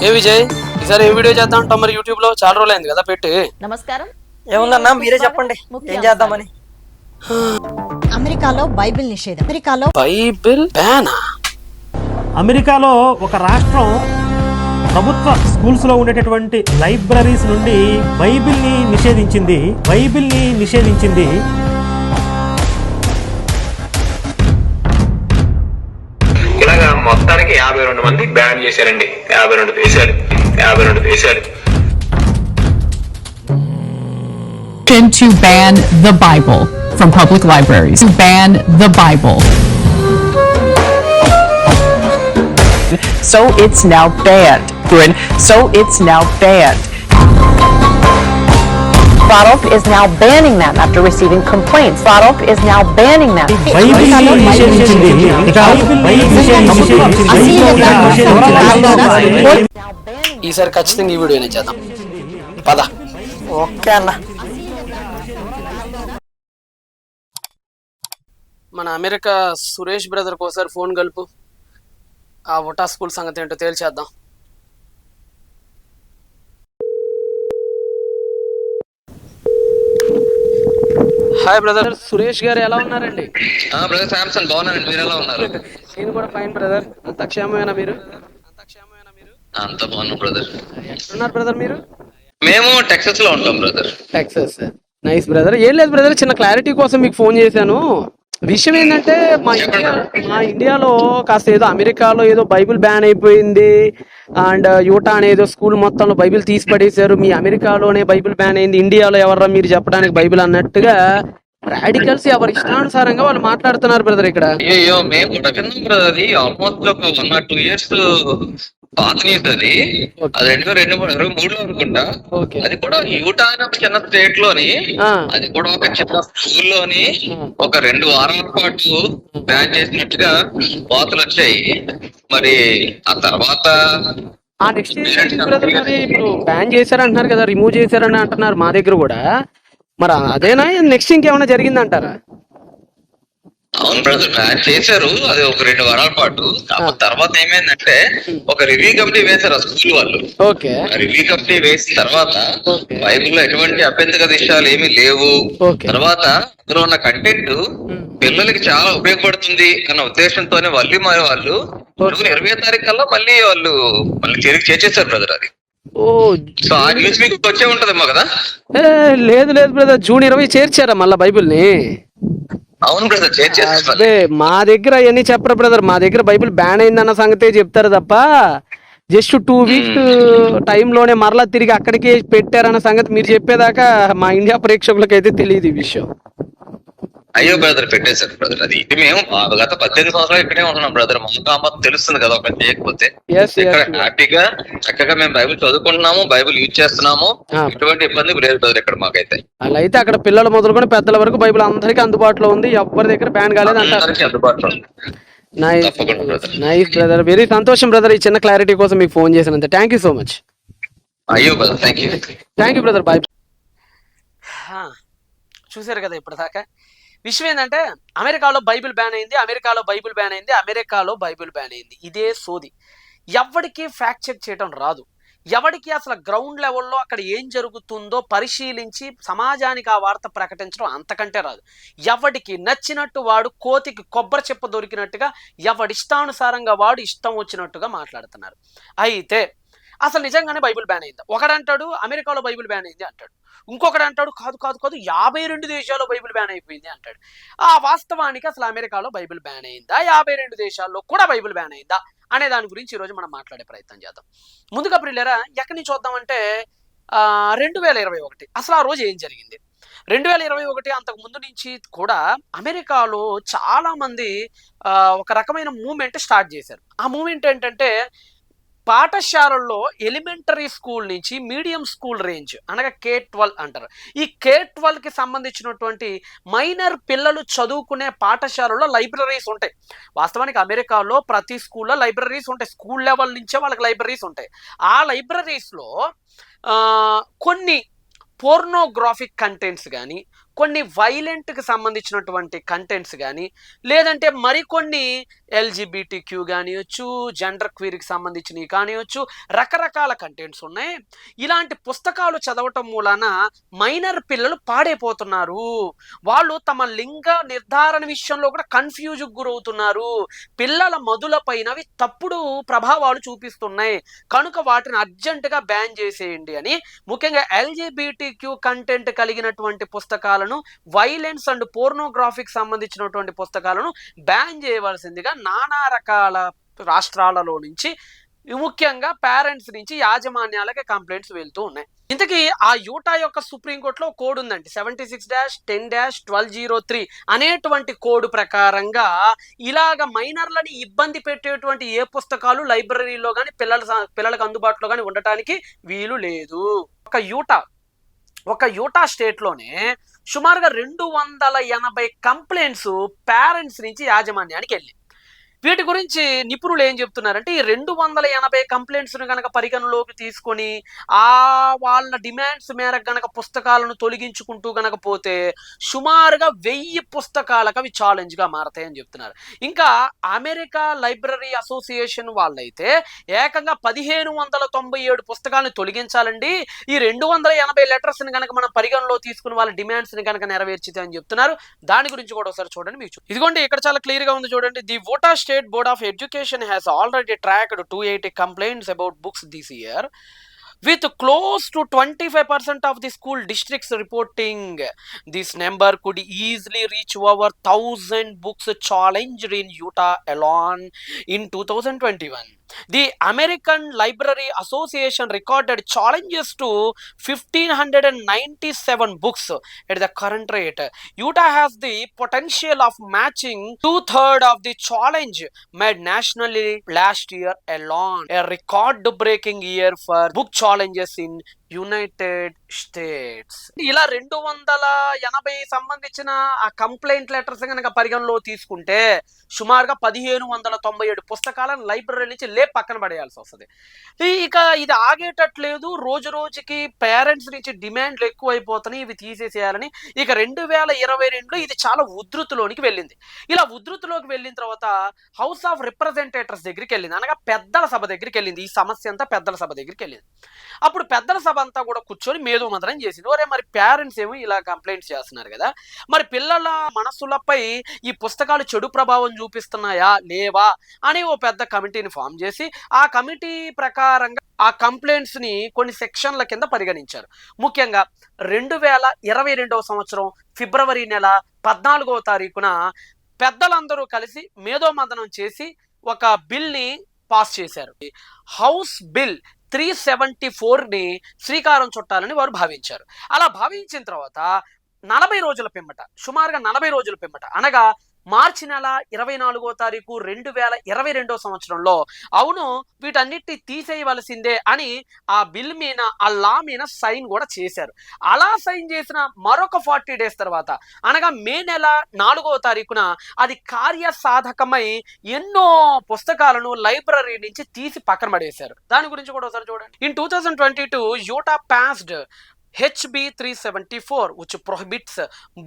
ఏ విజయ్, ఈసారి ఏం వీడియో చేద్దాం అంటాం మరి? యూట్యూబ్ లో చాలా రోజులు అయింది కదా పెట్టి. నమస్కారం. ఏముందన్నా మీరే చెప్పండి, ఏం చేద్దామని. అమెరికాలో బైబిల్ నిషేధం. బైబిల్ బ్యానా? అమెరికాలో ఒక రాష్ట్రం ప్రభుత్వ స్కూల్స్ లో ఉండేటటువంటి లైబ్రరీస్ నుండి బైబిల్ని నిషేధించింది. ఇలాగా మొత్తానికి 52 మంది బ్యాన్ చేశారండి. 52 దేశాలు. To ban the Bible from public libraries. To ban the Bible. So it's now banned. Good. So it's now banned. Baruch is now banning them after receiving complaints. Baruch is now banning them. ఈసారి ఖచ్చితంగా ఈ వీడియోనే చేద్దాం. పద. Okay అన్న. మన America Suresh brother ఒకసారి phone కలుపు. ఆ ఒటా స్కూల్ సంగతి ఏంటో తేల్చేద్దాం. హాయ్ బ్రదర్, సురేష్ గారు ఎలా ఉన్నారండి? బ్రదర్ శాంసన్ బాగున్నానండి, మీరు ఎలా ఉన్నారు? నేను కూడా ఫైన్ బ్రదర్. అంత క్షేమమేనా మీరు? అంత బాగున్నాం బ్రదర్. ఎక్కడున్నారు బ్రదర్ మీరు? మేము టెక్సస్ లో ఉంటాం బ్రదర్. టెక్సస్. Nice brother. ఏం లేదు బ్రదర్, చిన్న క్లారిటీ కోసం మీకు ఫోన్ చేశాను. విషయం ఏంటంటే మా ఇండియాలో కాస్త ఏదో అమెరికాలో ఏదో బైబిల్ బ్యాన్ అయిపోయింది అండ్ యూటా అనేదో స్కూల్ మొత్తంలో బైబిల్ తీసి పడేశారు. మీ అమెరికాలోనే బైబిల్ బ్యాన్ అయింది, ఇండియాలో ఎవర్రా మీరు చెప్పడానికి బైబిల్ అన్నట్టుగా రాడికల్స్ ఎవరి ఇష్టానుసారంగా వాళ్ళు మాట్లాడుతున్నారు బ్రదర్ ఇక్కడ. అయ్యో మేము కూడా విన్నాం బ్రదర్. అది ఆల్మోస్ట్ ఒక 1 or 2 years పాత న్యూస్ అది. అది 2023లో అనుకుంటా. అది కూడా యూటా అనే ఒక చిన్న స్టేట్ లోని, అది కూడా ఒక చిన్న స్కూల్ లోని ఒక 2 వారాల పాటు బ్యాన్ చేసినట్టుగా వార్తలు వచ్చాయి. మరి ఆ తర్వాత ఇప్పుడు బ్యాన్ చేశారంటున్నారు కదా, రిమూవ్ చేశారని అంటున్నారు మా దగ్గర కూడా. మరి అదేనా నెక్స్ట్ ఇంకేమైనా జరిగిందంటారా? అవును బ్రదర్, బ్యాన్ చేశారు అది ఒక 2 వారాల పాటు. తర్వాత ఏమైందంటే ఒక రివ్యూ కమిటీ వేశారు ఆ స్కూల్ వాళ్ళు. రివ్యూ కమిటీ వేసిన తర్వాత బైబిల్లో ఎటువంటి అభ్యంతర విషయాలు ఏమీ లేవు. తర్వాత అందులో ఉన్న కంటెంట్ పిల్లలకి చాలా ఉపయోగపడుతుంది అన్న ఉద్దేశంతోనే వాళ్ళు 20వ తారీఖు కల్లా వాళ్ళు తిరిగి చేసేసారు బ్రదర్. అది సో ఆ న్యూస్ మీకు వచ్చే ఉంటదేమో కదా? లేదు బ్రదర్, June 20 చేర్చారా మళ్ళా బైబిల్ ని? అవును బ్రదర్, అదే మా దగ్గర అవన్నీ చెప్పరు బ్రదర్. మా దగ్గర బైబిల్ బ్యాన్ అయిందన్న సంగతే చెప్తారు తప్ప జస్ట్ 2 weeks టైంలోనే మరలా తిరిగి అక్కడికే పెట్టారన్న సంగతి మీరు చెప్పేదాకా మా ఇండియా ప్రేక్షకులకు అయితే తెలియదు ఈ విషయం. అయ్యో బ్రదర్, పెట్టేశారు బ్రదర్. అది ఇది మేము గత 18 సంవత్సరాలు ఇక్కడే ఉంటున్నాం బ్రదర్. మాకు తెలుస్తుంది కదా ఒకటి చేయకపోతే. ఇక్కడ హ్యాపీగా చక్కగా మేము బైబిల్ చదువుకుంటున్నాము, బైబిల్ యూజ్ చేస్తున్నాము, ఎటువంటి ఇబ్బంది లేదు బ్రదర్ ఇక్కడ మాకైతే. అలా అయితే అక్కడ పిల్లలు మొదలుకొని పెద్దల వరకు బైబిల్ అందరికీ అందుబాటులో ఉంది, ఎవరి దగ్గర బ్యాన్ కాలేదు అంటారు. అందుబాటులో ఉంది. నైస్ బ్రదర్, వెరీ సంతోషం బ్రదర్. ఈ చిన్న క్లారిటీ కోసం మీకు ఫోన్ చేసినంత థ్యాంక్ యూ సో మచ్. అయ్యో brother, thank you brother, bye. చూసారు కదా ఇప్పటిదాకా విషయం ఏంటంటే అమెరికాలో బైబిల్ బ్యాన్ అయింది. ఇదే సోది. ఎవరికి ఫ్యాక్ట్ చెక్ చేయడం రాదు. ఎవరికి అసలు గ్రౌండ్ లెవెల్లో అక్కడ ఏం జరుగుతుందో పరిశీలించి సమాజానికి ఆ వార్త ప్రకటించడం అంతకంటే రాదు. ఎవడికి నచ్చినట్టు వాడు కోతికి కొబ్బరి చెప్ప దొరికినట్టుగా ఎవడిష్టానుసారంగా వాడు ఇష్టం వచ్చినట్టుగా మాట్లాడుతున్నారు. అయితే అసలు నిజంగానే బైబిల్ బ్యాన్ అయిందా? ఒకడంటాడు అమెరికాలో బైబిల్ బ్యాన్ అయింది అంటాడు, ఇంకొకడు అంటాడు కాదు 52 దేశాల్లో బైబిల్ బ్యాన్ అయిపోయింది అంటాడు. ఆ వాస్తవానికి అసలు అమెరికాలో బైబిల్ బ్యాన్ అయిందా, 52 దేశాల్లో కూడా బైబిల్ బ్యాన్ అయిందా అనే దాని గురించి ఈరోజు మనం మాట్లాడే ప్రయత్నం చేద్దాం. ముందుగా ప్రియులారా, ఎక్కడి నుంచి చూద్దామంటే 2021 అసలు ఆ రోజు ఏం జరిగింది? 2021 అంతకు ముందు నుంచి కూడా అమెరికాలో చాలా మంది ఒక రకమైన మూవ్మెంట్ స్టార్ట్ చేశారు. ఆ మూవ్మెంట్ ఏంటంటే పాఠశాలల్లో ఎలిమెంటరీ స్కూల్ నుంచి మీడియం స్కూల్ రేంజ్ అనగా K-12 అంటారు. ఈ K-12కి సంబంధించినటువంటి మైనర్ పిల్లలు చదువుకునే పాఠశాలలో లైబ్రరీస్ ఉంటాయి. వాస్తవానికి అమెరికాలో ప్రతి స్కూల్లో లైబ్రరీస్ ఉంటాయి. స్కూల్ లెవెల్ నుంచే వాళ్ళకి లైబ్రరీస్ ఉంటాయి. ఆ లైబ్రరీస్లో కొన్ని పోర్నోగ్రాఫిక్ కంటెంట్స్ కానీ కొన్ని వైలెంట్కి సంబంధించినటువంటి కంటెంట్స్ కానీ, లేదంటే మరికొన్ని ఎల్జిబిటిక్యూ కానివచ్చు, జెండర్ క్వీర్కి సంబంధించినవి కానివచ్చు, రకరకాల కంటెంట్స్ ఉన్నాయి. ఇలాంటి పుస్తకాలు చదవటం మూలాన మైనర్ పిల్లలు పాడైపోతున్నారు. వాళ్ళు తమ లింగ నిర్ధారణ విషయంలో కూడా కన్ఫ్యూజ్కి గురవుతున్నారు. పిల్లల మధుల పైన అవి తప్పుడు ప్రభావాలు చూపిస్తున్నాయి, కనుక వాటిని అర్జెంటుగా బ్యాన్ చేసేయండి అని ముఖ్యంగా ఎల్జిబిటిక్యూ కంటెంట్ కలిగినటువంటి పుస్తకాలను, వైలెన్స్ అండ్ పోర్నోగ్రఫీకి సంబంధించినటువంటి పుస్తకాలను బ్యాన్ చేయవలసిందిగా నానా రకాల రాష్ట్రాలలో నుంచి, ముఖ్యంగా పేరెంట్స్ నుంచి యాజమాన్యాలకి కంప్లైంట్స్ వెళ్తూ ఉన్నాయి. ఇంతకీ ఆ యూటా యొక్క సుప్రీంకోర్టులో కోడ్ ఉందండి, 76-10-1203 అనేటువంటి కోడ్ ప్రకారంగా ఇలాగ మైనర్లని ఇబ్బంది పెట్టేటువంటి ఏ పుస్తకాలు లైబ్రరీలో కానీ పిల్లలకు అందుబాటులో కానీ ఉండటానికి వీలు లేదు. ఒక యూటా స్టేట్లోనే సుమారుగా 280 కంప్లైంట్స్ పేరెంట్స్ నుంచి యాజమాన్యానికి వెళ్ళి. వీటి గురించి నిపుణులు ఏం చెప్తున్నారంటే, ఈ 280 కంప్లైంట్స్ను కనుక పరిగణలోకి తీసుకొని వాళ్ళ డిమాండ్స్ మేరకు కనుక పుస్తకాలను తొలగించుకుంటూ కనుక పోతే సుమారుగా 1000 పుస్తకాలకు అవి ఛాలెంజ్గా మారతాయని చెప్తున్నారు. ఇంకా అమెరికా లైబ్రరీ అసోసియేషన్ వాళ్ళైతే ఏకంగా 1597 పుస్తకాలను తొలగించాలండి, ఈ 280 లెటర్స్ని కనుక మనం పరిగణలో తీసుకుని వాళ్ళ డిమాండ్స్ని కనుక నెరవేర్చితే అని చెప్తున్నారు. దాని గురించి కూడా ఒకసారి చూడండి. మీకు ఇదిగోండి, ఇక్కడ చాలా క్లియర్గా ఉంది చూడండి. The Utah State Board of Education has already tracked 280 complaints about books this year, with close to 25% of the school districts reporting. This number could easily reach over 1000 books challenged in Utah alone in 2021. The American Library Association recorded challenges to 1597 books at the current rate. Utah has the potential of matching 2/3 of the challenge made nationally last year alone, a record-breaking year for book challenges in United states. ఇలా 280 సంబంధించిన ఆ complaint letters కనుక పరిగణలో తీసుకుంటే సుమారుగా 1597 పుస్తకాలను library నుంచి పక్కన పడేయాల్సి వస్తుంది. ఇక ఇది ఆగేటట్లేదు. రోజు రోజుకి పేరెంట్స్ నుంచి డిమాండ్లు ఎక్కువైపోతున్నాయి, ఇవి తీసేసేయాలని. ఇక 2022లో ఇది చాలా ఉధృతిలోనికి వెళ్ళింది. ఇలా ఉధృతిలోకి వెళ్ళిన తర్వాత హౌస్ ఆఫ్ రిప్రజెంటేటివ్స్ దగ్గరికి వెళ్ళింది, అనగా పెద్దల సభ దగ్గరికి వెళ్ళింది. ఈ సమస్య అంతా పెద్దల సభ దగ్గరికి వెళ్ళింది. అప్పుడు పెద్దల సభ అంతా కూడా కూర్చొని మేధోమథనం చేసింది. ఒరే, మరి పేరెంట్స్ ఏమో ఇలా కంప్లైంట్స్ చేస్తున్నారు కదా, మరి పిల్లల మనసులపై ఈ పుస్తకాలు చెడు ప్రభావం చూపిస్తున్నాయా లేవా అని ఓ పెద్ద కమిటీని ఫామ్ చేసి ఆ కమిటీ ప్రకారంగా ఆ కంప్లైంట్స్ ని కొన్ని సెక్షన్ల కింద పరిగణించారు. ముఖ్యంగా 2022 సంవత్సరం ఫిబ్రవరి నెల 14వ తారీఖున పెద్దలందరూ కలిసి మేధోమథనం చేసి ఒక బిల్ని పాస్ చేశారు. హౌస్ బిల్ 374ని శ్రీకారం చుట్టాలని వారు భావించారు. అలా భావించిన తర్వాత 40 రోజుల పిమ్మట, సుమారుగా 40 రోజుల పిమ్మట, అనగా మార్చి నెల 24వ తారీఖు 2022 సంవత్సరంలో అవును వీటన్నిటిని తీసేయవలసిందే అని ఆ బిల్ మీద, ఆ లా మీద సైన్ కూడా చేశారు. అలా సైన్ చేసిన మరొక 40 డేస్ తర్వాత, అనగా మే నెల 4వ తారీఖున అది కార్యసాధకమై ఎన్నో పుస్తకాలను లైబ్రరీ నుంచి తీసి పక్కన పడేశారు. దాని గురించి కూడా ఒకసారి చూడండి. In 2022 Utah passed HB 374, which prohibits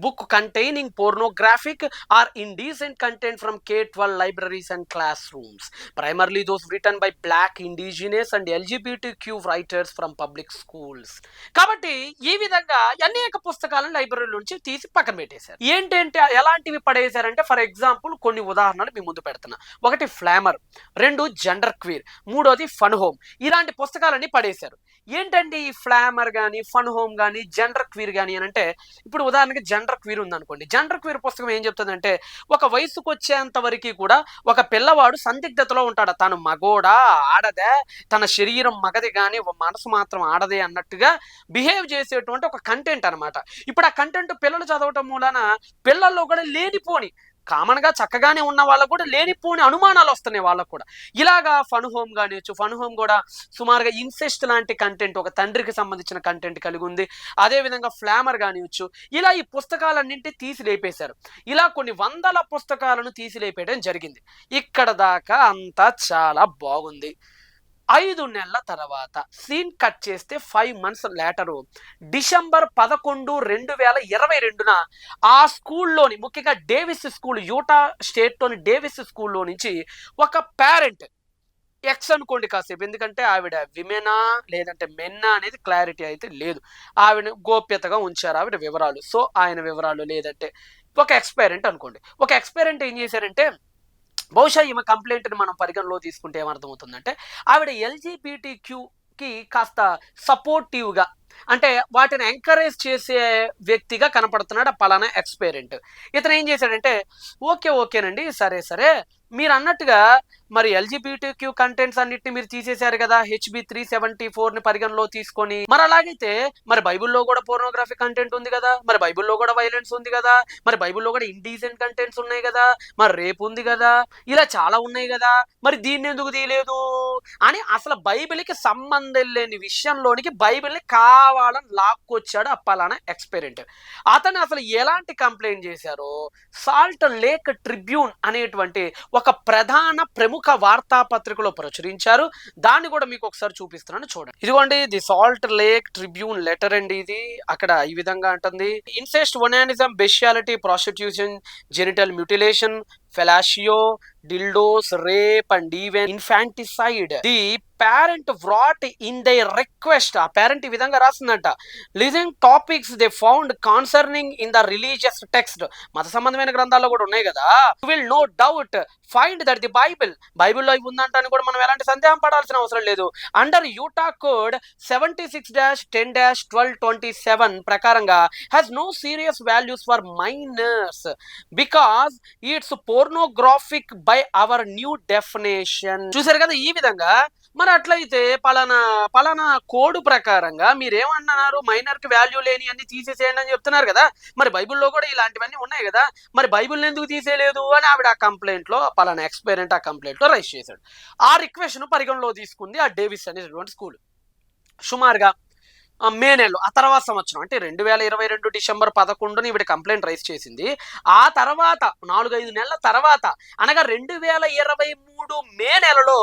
book containing pornographic or indecent content from K-12 libraries and classrooms, primarily those written by Black, Indigenous and LGBTQ writers from public schools. కాబట్టి ఈ విధంగా అనేక పుస్తకాలను లైబ్రరీ నుంచి తీసి పక్కన పెట్టేశారు. ఏంటంటే ఎలాంటివి పడేశారంటే, ఫర్ ఎగ్జాంపుల్ కొన్ని ఉదాహరణలు మీ ముందు పెడుతున్నా. ఒకటి ఫ్లామర్, 2 జెండర్ క్వీర్, 3వది ఫన్ హోమ్. ఇలాంటి పుస్తకాలన్నీ పడేశారు. ఏంటండి ఈ ఫ్లామర్ కానీ, ఫన్ హోమ్ కానీ, జెండర్ క్వీర్ కానీ అని అంటే, ఇప్పుడు ఉదాహరణకి జెండర్ క్వీర్ ఉందనుకోండి. జెండర్ క్వీర్ పుస్తకం ఏం చెప్తుందంటే, ఒక వయసుకు వచ్చేంత వరకు కూడా ఒక పిల్లవాడు సందిగ్ధతలో ఉంటాడు. తను మగోడా ఆడదే, తన శరీరం మగది కానీ మనసు మాత్రం ఆడదే అన్నట్టుగా బిహేవ్ చేసేటువంటి ఒక కంటెంట్ అనమాట. ఇప్పుడు ఆ కంటెంట్ పిల్లలు చదవటం మూలన పిల్లల్లో కూడా లేనిపోని, కామన్గా చక్కగానే ఉన్న వాళ్ళకు కూడా లేనిపోని అనుమానాలు వస్తున్నాయి వాళ్ళకు కూడా. ఇలాగా ఫన్ హోమ్ కానివచ్చు. ఫన్ హోమ్ కూడా సుమారుగా ఇన్సెస్ట్ లాంటి కంటెంట్, ఒక తండ్రికి సంబంధించిన కంటెంట్ కలిగి ఉంది. అదేవిధంగా ఫ్లామర్ కానివచ్చు. ఇలా ఈ పుస్తకాలన్నింటినీ తీసి లేపేశారు. ఇలా కొన్ని వందల పుస్తకాలను తీసి లేపేయడం జరిగింది. ఇక్కడ దాకా అంతా చాలా బాగుంది. 5 నెలల తర్వాత సీన్ కట్ చేస్తే 5 months లేటరు డిసెంబర్ 11, 2022న ఆ స్కూల్లోని, ముఖ్యంగా డేవిస్ స్కూల్, యూటా స్టేట్లోని డేవిస్ స్కూల్లో నుంచి ఒక పేరెంట్, ఎక్స్ అనుకోండి కాసేపు, ఎందుకంటే ఆవిడ విమెనా లేదంటే మెన్నా అనేది క్లారిటీ అయితే లేదు, ఆవిడ గోప్యతగా ఉంచారు ఆవిడ వివరాలు. సో ఆయన వివరాలు లేదంటే ఒక ఎక్స్పైరెంట్ అనుకోండి. ఒక ఎక్స్పైరెంట్ ఏం చేశారంటే, బహుశా ఈమె కంప్లైంట్ని మనం పరిగణలో తీసుకుంటే ఏమర్థమవుతుందంటే, ఆవిడ LGBTQ కాస్త సపోర్టివ్గా, అంటే వాటిని ఎంకరేజ్ చేసే వ్యక్తిగా కనపడుతున్నాడు ఆ పలానా ఎక్స్పైరెంట్. ఇతను ఏం చేశాడంటే, ఓకేనండి, సరే మీరు అన్నట్టుగా మరి LGBTQ కంటెంట్స్ అన్నిటిని మీరు తీసేశారు కదా HB 374ని పరిగణలో తీసుకొని, మరి అలాగైతే మరి బైబిల్లో కూడా పోర్నోగ్రఫీ కంటెంట్ ఉంది కదా, మరి బైబిల్లో కూడా వైలెన్స్ ఉంది కదా, మరి బైబిల్లో కూడా ఇండీసెంట్ కంటెంట్స్ ఉన్నాయి కదా, మరి రేపు ఉంది కదా, ఇలా చాలా ఉన్నాయి కదా, మరి దీన్ని ఎందుకు తీయలేదు అని అసలు బైబిల్కి సంబంధం లేని విషయంలోనికి బైబిల్ని కావాలని లాక్కొచ్చాడు ఆ పలానా ఎక్స్పైరెంట్. అతను అసలు ఎలాంటి కంప్లైంట్ చేశారో సాల్ట్ లేక్ ట్రిబ్యూన్ అనేటువంటి ఒక ప్రధాన ప్రముఖ వార్తాపత్రికలో ప్రచురించారు. దాన్ని కూడా మీకు ఒకసారి చూపిస్తున్నాను చూడండి. ఇదిగోండి the salt lake tribune letter అండి ఇది. అక్కడ ఈ విధంగా అంటుంది, incest, onanism, bestiality, prostitution, genital mutilation, fellatio, dildos, rape and even infanticide. The parent brought in their request, ఆ పేరెంట్ ఈ విధంగా రాసిందంట, listening topics they found concerning in the religious text, మత సంబంధమైన గ్రంథాల్లో కూడా ఉన్నాయి కదా, will no doubt find that the బైబిల్లో ఇవి ఉందంటాను కూడా మనం ఎలాంటి సందేహం పడాల్సిన అవసరం లేదు. అండర్ యూటా కోడ్ 76-10-1227 ప్రకారంగా has no serious values for minors because it's pornographic by our new definition. చూసారు కదా ఈ విధంగా. మరి అట్లయితే పలానా కోడ్ ప్రకారంగా మీరేమన్నారు, మైనర్ కి వాల్యూ లేని అన్ని తీసేసేయండి అని చెప్తున్నారు కదా, మరి బైబిల్లో కూడా ఇలాంటివన్నీ ఉన్నాయి కదా, మరి బైబిల్ని ఎందుకు తీసేయలేదు అని ఆవిడ ఆ కంప్లైంట్ లో, పలానా ఎక్స్పైరెంట్ ఆ కంప్లైంట్ లో రైజ్ చేశాడు. ఆ రిక్వెస్ట్ ను పరిగణలో తీసుకుంది ఆ డేవిస్ అనేటువంటి స్కూల్. సుమారుగా మే నెలలో ఆ తర్వాత సంవత్సరం అంటే 2022 డిసెంబర్ 11న ఈవిడ కంప్లైంట్ రైజ్ చేసింది. ఆ తర్వాత 4-5 నెలల తర్వాత అనగా 2023 మే నెలలో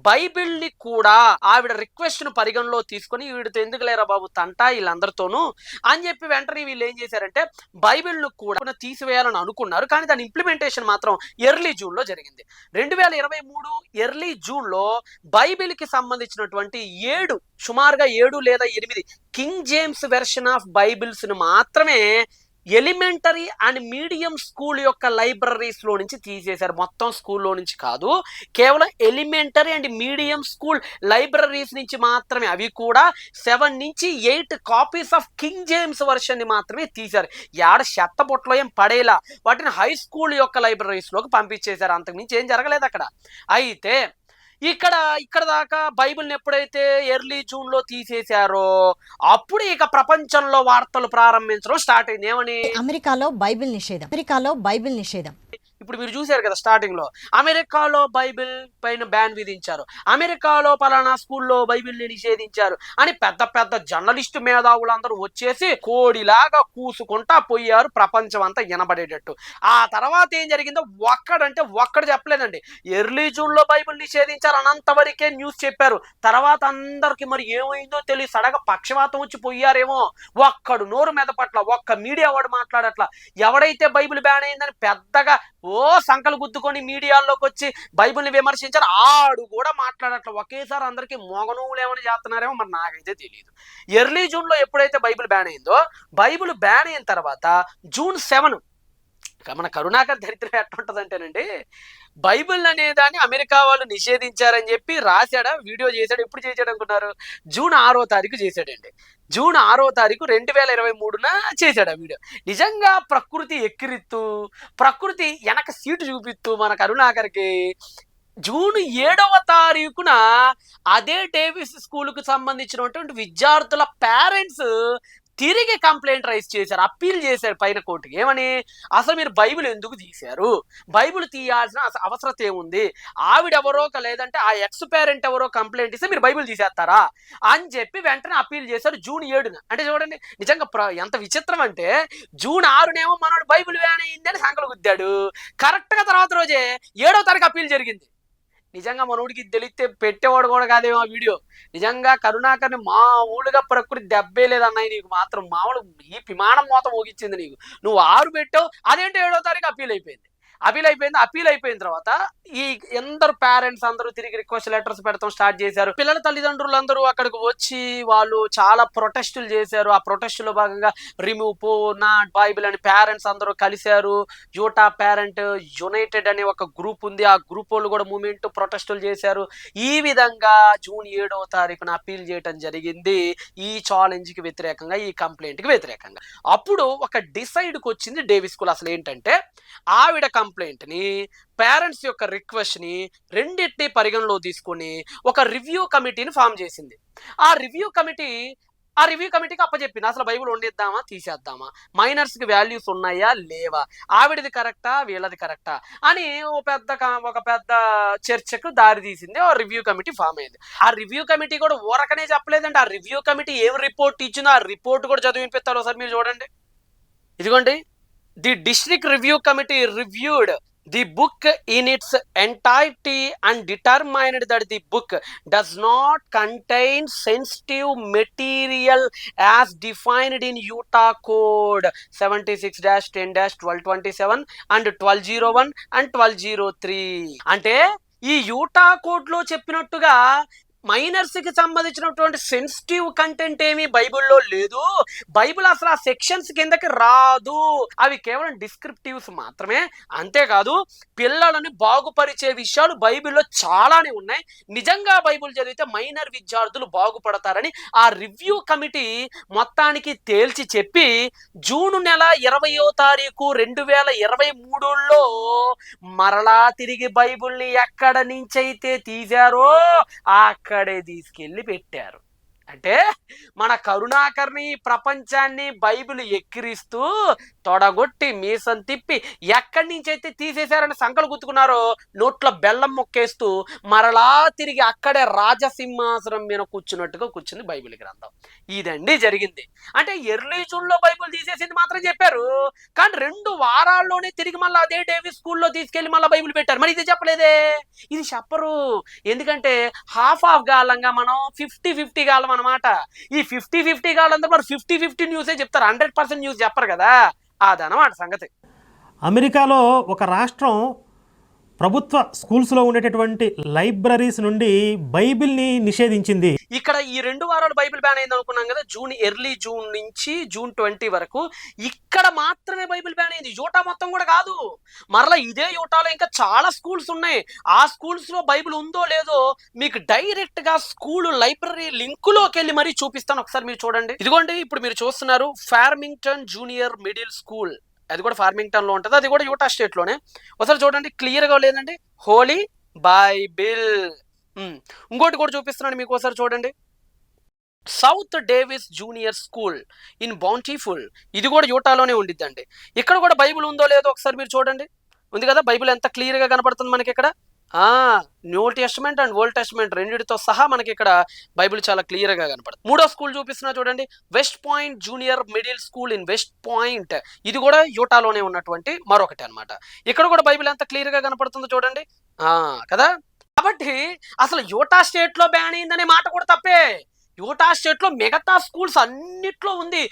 బైబిల్ని కూడా ఆవిడ రిక్వెస్ట్ ను పరిగణలో తీసుకొని, వీడితో ఎందుకు లేరా బాబు తంట వీళ్ళందరితోనూ అని చెప్పి వెంటనే వీళ్ళు ఏం చేశారంటే బైబిల్ను కూడా తీసివేయాలని అనుకున్నారు. కానీ దాని ఇంప్లిమెంటేషన్ మాత్రం ఎర్లీ జూన్ లో జరిగింది. 2023 ఎర్లీ జూన్ లో బైబిల్ కి సంబంధించినటువంటి సుమారుగా 7 లేదా 8 king James version of Bibles ను మాత్రమే ఎలిమెంటరీ అండ్ మీడియం స్కూల్ యొక్క లైబ్రరీస్ లో నుంచి తీసేశారు. మొత్తం స్కూల్లో నుంచి కాదు, కేవలం elementary and medium school libraries నుంచి మాత్రమే, అవి కూడా 7 నుంచి 8 copies of king James version ని మాత్రమే తీశారు. చెత్తబొట్లో ఏం పడేలా వాటిని హై స్కూల్ యొక్క లైబ్రరీస్ లోకి పంపించేశారు. అంతకుమించి ఏం జరగలేదు అక్కడ. అయితే ఇక్కడ దాకా బైబిల్ని ఎప్పుడైతే ఎర్లీ జూన్ లో తీసేశారో అప్పుడు ఇక ప్రపంచంలో వార్తలు ప్రారంభించడం స్టార్ట్ అయింది. ఏమని? అమెరికాలో బైబిల్ నిషేధం. ఇప్పుడు మీరు చూశారు కదా స్టార్టింగ్ లో, అమెరికాలో బైబిల్ పైన బ్యాన్ విధించారు, అమెరికాలో పలానా స్కూల్లో బైబిల్ని నిషేధించారు అని పెద్ద పెద్ద జర్నలిస్టు మేధావులందరూ వచ్చేసి కోడిలాగా కూసుకుంటా పోయారు, ప్రపంచం అంతా వినబడేటట్టు. ఆ తర్వాత ఏం జరిగిందో ఒక్కడు చెప్పలేదండి. ఎర్లీ జూన్ లో బైబిల్ నిషేధించారు అనంతవరకే న్యూస్ చెప్పారు. తర్వాత అందరికి మరి ఏమైందో తెలియదు, సడగా పక్షవాతం వచ్చి పోయారేమో. ఒక్కడు నోరు మీద పట్ల, ఒక్క మీడియా వాడు మాట్లాడట్లా. ఎవడైతే బైబిల్ బ్యాన్ అయిందని పెద్దగా సంకలు గుద్దుకొని మీడియాల్లోకి వచ్చి బైబిల్ని విమర్శించారు, ఆడు కూడా మాట్లాడట్ల. ఒకేసారి అందరికీ మోగనూలు ఏమని చేస్తున్నారేమో మరి నాకైతే తెలియదు. ఎర్లీ జూన్ లో ఎప్పుడైతే బైబిల్ బ్యాన్ అయిందో, బైబిల్ బ్యాన్ అయిన తర్వాత June 7 మన కరుణాకర్ దరిద్రం ఎట్లుంటదంటేనండి, బైబిల్ అనే దాన్ని అమెరికా వాళ్ళు నిషేధించారని చెప్పి రాశాడా, వీడియో చేశాడు. ఎప్పుడు చేశాడు అనుకున్నారు? June 6 చేశాడండి. June 6 2023న చేశాడు ఆ వీడియో. నిజంగా ప్రకృతి ఎక్కిరిత్తు, ప్రకృతి వెనక సీటు చూపిస్తూ మన కరుణాకర్కి June 7 అదే డేవిస్ స్కూల్కు సంబంధించినటువంటి విద్యార్థుల పేరెంట్స్ తిరిగి కంప్లైంట్ రైజ్ చేశారు, అప్పీల్ చేశారు పైన కోర్టుకి. ఏమని? అసలు మీరు బైబిల్ ఎందుకు తీశారు, బైబిల్ తీయాల్సిన అవసరం ఏముంది, ఆవిడెవరో లేదంటే ఆ ఎక్స్ పేరెంట్ ఎవరో కంప్లైంట్ ఇస్తే మీరు బైబిల్ తీసేస్తారా అని చెప్పి వెంటనే అప్పీల్ చేశారు June 7. అంటే చూడండి నిజంగా ఎంత విచిత్రం అంటే, June 6 మనోడు బైబిల్ వ్యాన్ అయిందని సంకలు గుద్దాడు, కరెక్ట్గా తర్వాత రోజే 7వ తారీఖు అప్పీల్ జరిగింది. నిజంగా మనోడికి తెలిస్తే పెట్టేవాడు కూడా కాదేమో ఆ వీడియో. నిజంగా కరుణాకర్ని మామూలుగా ప్రకృతి దెబ్బే లేదన్నాయి నీకు మాత్రం. మామూలు ఈ విమానం మోత మోగించింది నీకు. నువ్వు 6 పెట్టావు, అదేంటి 7వ తారీఖు అప్పీల్ అయిపోయింది. అప్పీల్ అయిపోయిన తర్వాత ఈ ఎందరు పేరెంట్స్ అందరూ తిరిగి రిక్వెస్ట్ లెటర్స్ పెడతాం స్టార్ట్ చేశారు. పిల్లల తల్లిదండ్రులు అందరూ అక్కడికి వచ్చి వాళ్ళు చాలా ప్రొటెస్టులు చేశారు. ఆ ప్రొటెస్టులో భాగంగా రిమూవ్ పో నాట్ బైబిల్ అని పేరెంట్స్ అందరూ కలిశారు. యూటా పేరెంట్ యునైటెడ్ అనే ఒక గ్రూప్ ఉంది, ఆ గ్రూప్ వాళ్ళు కూడా మూమెంట్ ప్రొటెస్టులు చేశారు. ఈ విధంగా జూన్ 7వ తారీఖున అప్పీల్ చేయడం జరిగింది ఈ ఛాలెంజ్ కి వ్యతిరేకంగా, ఈ కంప్లైంట్ కి వ్యతిరేకంగా. అప్పుడు ఒక డిసైడ్కి వచ్చింది డేవిస్ స్కూల్. అసలు ఏంటంటే ఆవిడ కంప్లైంట్ ని, పేరెంట్స్ యొక్క రిక్వెస్ట్ ని రెండింటిని పరిగణలో తీసుకొని ఒక రివ్యూ కమిటీని ఫామ్ చేసింది. ఆ రివ్యూ కమిటీకి అప్పచెప్పింది అసలు బైబిల్ వండిద్దామా తీసేద్దామా, మైనర్స్ కి వాల్యూస్ ఉన్నాయా లేవా, ఆవిడది కరెక్టా వీళ్ళది కరెక్టా అని ఒక పెద్ద చర్చకు దారి తీసింది. ఆ రివ్యూ కమిటీ ఫామ్ అయింది. ఆ రివ్యూ కమిటీ కూడా ఊరకనే చెప్పలేదండి. ఆ రివ్యూ కమిటీ ఏం రిపోర్ట్ ఇచ్చిందో ఆ రిపోర్ట్ కూడా చదివి వినిపిస్తారు ఒకసారి మీరు చూడండి. ఇదిగోండి, the district review committee reviewed the book in its entirety and determined that the book does not contain sensitive material as defined in Utah Code 76-10-1227 and 1201 and 1203. అంటే ఈ యూటా కోడ్ లో చెప్పినట్టుగా మైనర్స్ కి సంబంధించినటువంటి సెన్సిటివ్ కంటెంట్ ఏమీ బైబిల్లో లేదు. Bible అసలు ఆ సెక్షన్స్ కిందకి రాదు, అవి కేవలం డిస్క్రిప్టివ్స్ మాత్రమే. అంతేకాదు పిల్లలని బాగుపరిచే విషయాలు బైబిల్లో చాలానే ఉన్నాయి. నిజంగా బైబిల్ చదివితే మైనర్ విద్యార్థులు బాగుపడతారని ఆ రివ్యూ కమిటీ మొత్తానికి తేల్చి చెప్పి జూన్ నెల 20వ తారీఖు 2023లో మరలా తిరిగి బైబిల్ని ఎక్కడ నుంచైతే తీశారో అక్కడే తీసుకెళ్ళి పెట్టారు. అంటే మన కరుణాకర్ని ప్రపంచాన్ని బైబిల్ ఎక్కిరిస్తూ తొడగొట్టి మీసం తిప్పి ఎక్కడి నుంచి అయితే తీసేశారని సంకలు గుర్తుకున్నారో నోట్లో బెల్లం మొక్కేస్తూ మరలా తిరిగి అక్కడే రాజసింహాసనం మీద కూర్చున్నట్టుగా కూర్చుంది బైబిల్ గ్రంథం. ఇదండి జరిగింది. అంటే ఎర్లీ జూన్లో బైబిల్ తీసేసింది మాత్రం చెప్పారు, కానీ 2 వారాల్లోనే తిరిగి మళ్ళీ అదే డేవిస్ స్కూల్లో తీసుకెళ్లి మళ్ళీ బైబిల్ పెట్టారు. మరి ఇది చెప్పలేదే, ఇది చెప్పరు. ఎందుకంటే హాఫ్ గాలంగా మనం 50-50 గాలం అనమాట. ఈ 50-50 గాలందరూ మరి 50-50 న్యూసే చెప్తారు, 100% న్యూస్ చెప్పరు కదా. అదనమాట సంగతి. అమెరికాలో ఒక రాష్ట్రం ప్రభుత్వ స్కూల్స్లో ఉండేటటువంటి లైబ్రరీస్ నుండి బైబిల్ని నిషేధించింది. ఇక్కడ ఈ 2 వారాలు బైబిల్ బ్యాన్ అయింది అనుకున్నాం కదా, ఎర్లీ జూన్ నుంచి జూన్ 20 వరకు. ఇక్కడ మాత్రమే బైబిల్ బ్యాన్ అయింది, యూటా మొత్తం కూడా కాదు. మరలా ఇదే యూటాలో ఇంకా చాలా స్కూల్స్ ఉన్నాయి. ఆ స్కూల్స్ లో బైబిల్ ఉందో లేదో మీకు డైరెక్ట్ గా స్కూల్ లైబ్రరీ లింకులోకి వెళ్ళి మరీ చూపిస్తాను, ఒకసారి మీరు చూడండి. ఇదిగోండి, ఇప్పుడు మీరు చూస్తున్నారు ఫార్మింగ్టన్ జూనియర్ మిడిల్ స్కూల్. అది కూడా ఫార్మింగ్టన్ లో ఉంటుంది, అది కూడా యూటా స్టేట్ లోనే. ఒకసారి చూడండి, క్లియర్ గా లేదండి, హోలీ బైబిల్. ఇంకోటి కూడా చూపిస్తున్నాను మీకు, ఒకసారి చూడండి, south Davis junior school in bountiful. ఇది కూడా యూటాలోనే ఉండిద్దండి. ఇక్కడ కూడా బైబిల్ ఉందో లేదో ఒకసారి మీరు చూడండి. ఉంది కదా, బైబిల్ ఎంత క్లియర్ గా కనపడుతుంది మనకి ఇక్కడ. New testament and old testament రెండిటితో సహా మనకి ఇక్కడ బైబిల్ చాలా క్లియర్ గా కనపడుతుంది. 3వ స్కూల్ చూపిస్తున్నా చూడండి, west point junior middle school in west point. ఇది కూడా యూటాలోనే ఉన్నటువంటి మరొకటి అన్నమాట. ఇక్కడ కూడా బైబిల్ ఎంత క్లియర్ గా కనపడుతుందో చూడండి కదా. కాబట్టి అసలు యూటా స్టేట్ లో బ్యాన్ అయిందనే మాట కూడా తప్పే. యూటా స్టేట్ లో మిగతా స్కూల్స్ అన్నిట్లో ఉంది.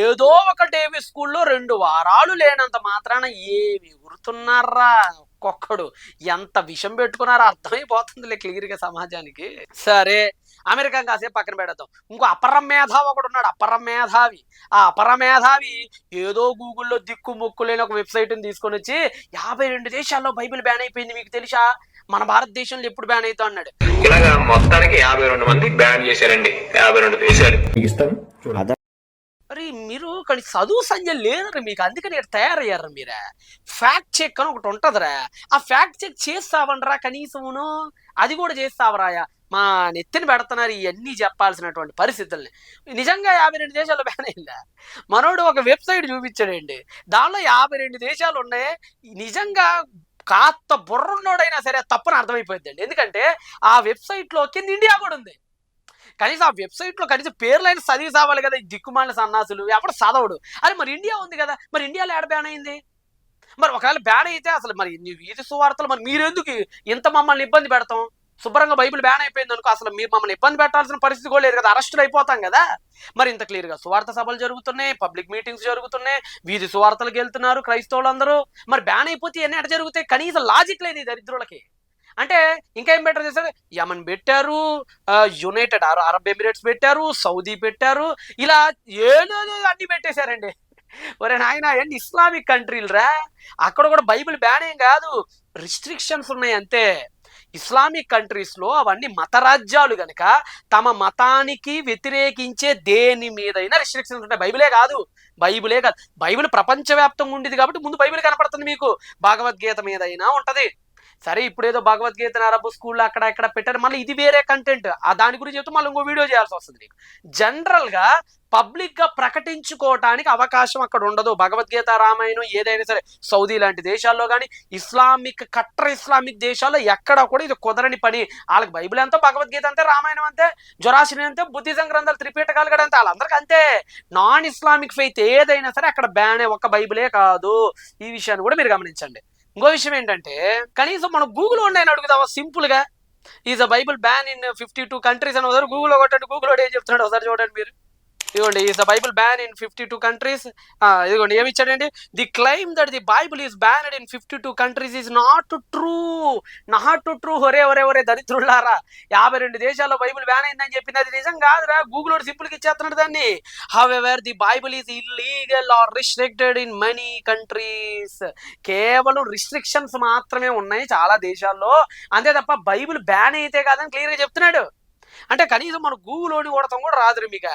ఏదో ఒక డేవిస్ స్కూల్లో 2 వారాలు లేనంత మాత్రాన ఏమి గుర్తున్నారా, ఒక్కొక్కడు ఎంత విషం పెట్టుకున్నారో అర్థమైపోతుందిలే క్లియర్ గా సమాజానికి. సరే, అమెరికా కాసేపు పక్కన పెడతాం. ఇంకో అపర మేధావి ఒకడు ఉన్నాడు, అపర మేధావి. ఆ అపర మేధావి ఏదో గూగుల్లో దిక్కు ముక్కు లేని ఒక వెబ్సైట్ని తీసుకొని వచ్చి 52 దేశాల్లో బైబిల్ బ్యాన్ అయిపోయింది, మీకు తెలుసా, మన భారతదేశంలో ఎప్పుడు బ్యాన్ అవుతా అన్నాడు. ఇలాగా మొత్తానికి 52 మంది బ్యాన్ చేశారండి, 52 దేశాలు. మరి మీరు కానీ చదువు సంజ లేదరా మీకు, అందుకని ఇక్కడ తయారయ్యారా మీరా. ఫ్యాక్ట్ చెక్ అని ఒకటి ఉంటదిరా, ఆ ఫ్యాక్ట్ చెక్ చేస్తావనరా కనీసమును, అది కూడా చేస్తావరాయా. మా నెత్తిని పెడుతున్నారు ఇవన్నీ చెప్పాల్సినటువంటి పరిస్థితుల్ని. నిజంగా 52 దేశాల్లో బ్యాన్ అయిందా? మనోడు ఒక వెబ్సైట్ చూపించాడండి, దానిలో 52 దేశాలు ఉన్నాయి. నిజంగా కాస్త బుర్రున్నోడైనా సరే తప్పని అర్థమైపోయిందండి. ఎందుకంటే ఆ వెబ్సైట్లో కింద ఇండియా కూడా ఉంది. కనీసం ఆ వెబ్సైట్లో కనీసం పేర్లైన చదివి సావాలి కదా, ఈ దిక్కుమాలిన సన్నాసులు ఎవడు చదవడు. అరే మరి ఇండియా ఉంది కదా, మరి ఇండియాలో ఏడ బ్యాన్ అయింది? మరి ఒకవేళ బ్యాన్ అయితే అసలు మరి వీధి సువార్తలు మరి మీరెందుకు ఇంత మమ్మల్ని ఇబ్బంది పెడతాం? శుభ్రంగా బైబిల్ బ్యాన్ అయిపోయింది అనుకో, అసలు మీరు మమ్మల్ని ఇబ్బంది పెట్టాల్సిన పరిస్థితి కూడా లేదు కదా, అరెస్టులు అయిపోతాం కదా. మరి ఇంత క్లియర్గా సువార్త సభలు జరుగుతున్నాయి, పబ్లిక్ మీటింగ్స్ జరుగుతున్నాయి, వీధి సువార్తలకు వెళ్తున్నారు క్రైస్తవులందరూ. మరి బ్యాన్ అయిపోతే ఇవన్నీ ఎట జరుగుతాయి? కనీసం లాజిక్ లేదు ఈ దరిద్రులకి. అంటే ఇంకా ఏం బెటర్ చేశారు, యమన్ పెట్టారు, యునైటెడ్ అరబ్ ఎమిరేట్స్ పెట్టారు, సౌదీ పెట్టారు, ఇలా ఏదో అన్ని పెట్టేశారండి. ఒరే నాయన, ఏంటి ఇస్లామిక్ కంట్రీలు రా, అక్కడ కూడా బైబిల్ బ్యాన్ ఏం కాదు, రిస్ట్రిక్షన్స్ ఉన్నాయి అంతే. ఇస్లామిక్ కంట్రీస్లో అవన్నీ మతరాజ్యాలు గనక తమ మతానికి వ్యతిరేకించే దేని మీదైనా రిస్ట్రిక్షన్స్ ఉంటాయి. బైబిలే కాదు. బైబిల్ ప్రపంచవ్యాప్తంగా ఉండేది కాబట్టి ముందు బైబిల్ కనపడుతుంది మీకు. భగవద్గీత మీద అయినా ఉంటది. సరే, ఇప్పుడు ఏదో భగవద్గీతను అరబ్ స్కూల్లో అక్కడ ఇక్కడ పెట్టారు, మళ్ళీ ఇది వేరే కంటెంట్. దాని గురించి చెప్తే మళ్ళీ ఇంకో వీడియో చేయాల్సి వస్తుంది నీకు. జనరల్గా పబ్లిక్గా ప్రకటించుకోవటానికి అవకాశం అక్కడ ఉండదు. భగవద్గీత, రామాయణం ఏదైనా సరే సౌదీ లాంటి దేశాల్లో కానీ కట్టర్ ఇస్లామిక్ దేశాల్లో ఎక్కడ కూడా ఇది కుదరని పని. వాళ్ళకి బైబిల్ అంతే, భగవద్గీత అంతే, రామాయణం అంతే, జొరాస్ట్రియన్ అంతే, బుద్ధిజం గ్రంథాలు, త్రిపీఠకాలు కూడా అంతే, వాళ్ళందరికీ అంతే. నాన్ ఇస్లామిక్ ఫెయిత్ ఏదైనా సరే అక్కడ బ్యానే, ఒక్క బైబిలే కాదు. ఈ విషయాన్ని కూడా మీరు గమనించండి. ఇంకో విషయం ఏంటంటే, కనీసం మనం గూగుల్ ఉన్నాయని అడుగుదామా సింపుల్ గా, is a Bible ban in 52 countries అని ఒకసారి గూగుల్ కొట్టండి. గూగుల్ ఏం చెప్తున్నాడు ఒకసారి చూడండి మీరు. ఇదిగోండి, is the Bible ban in 52 countries. ఇదిగోండి ఏమి ఇచ్చాడండి, the claim that the Bible is banned in 52 countries is not true. ఒరే దరిద్రులారా, 52 దేశాల్లో బైబిల్ బ్యాన్ అయిందని చెప్పింది అది నిజం కాదురా. గూగుల్ సింపుల్ గా ఇచ్చేస్తున్నాడు దాన్ని. However the Bible is illegal or restricted in many countries. కేవలం రిస్ట్రిక్షన్స్ మాత్రమే ఉన్నాయి చాలా దేశాల్లో, అంతే తప్ప బైబిల్ బ్యాన్ అయితే కాదని క్లియర్ గా చెప్తున్నాడు. అంటే కనీసం మన గూగుల్ ఓడి కొడతాం కూడా రాదురు మీకు.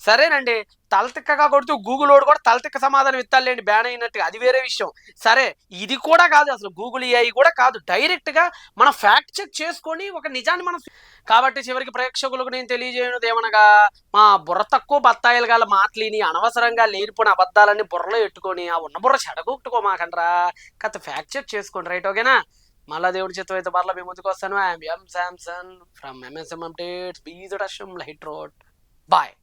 సరేనండి, తలతిక్కగా కొడుతూ గూగుల్ ఓడి కూడా తలతిక్క సమాధానం ఇస్తాలేండి బ్యాన్ అయినట్టుగా, అది వేరే విషయం. సరే, ఇది కూడా కాదు, అసలు గూగుల్ ఏఐ కూడా కాదు. డైరెక్ట్ గా మనం ఫ్యాక్ట్ చెక్ చేసుకొని ఒక నిజాన్ని మనం. కాబట్టి చివరికి ప్రేక్షకులకు నేను తెలియజేయడం ఏమనగా, మా బుర్ర తక్కువ బత్తాయిలు గల మాటలిని అనవసరంగా లేనిపోయిన అబద్ధాలన్నీ బుర్రలో ఎట్టుకొని ఆ ఉన్న బుర్ర చెడగొట్టుకోమాకండ్రా. కథ ఫ్యాక్ట్ చెక్ చేసుకోండి, రైట్? ఓకేనా? మళ్ళా దేవుడి చేత అయితే మరలా మేము ముందుకు వస్తాను. I'm M Samson from MSM Updates, బీజడశం లైట్ రోడ్. బాయ్.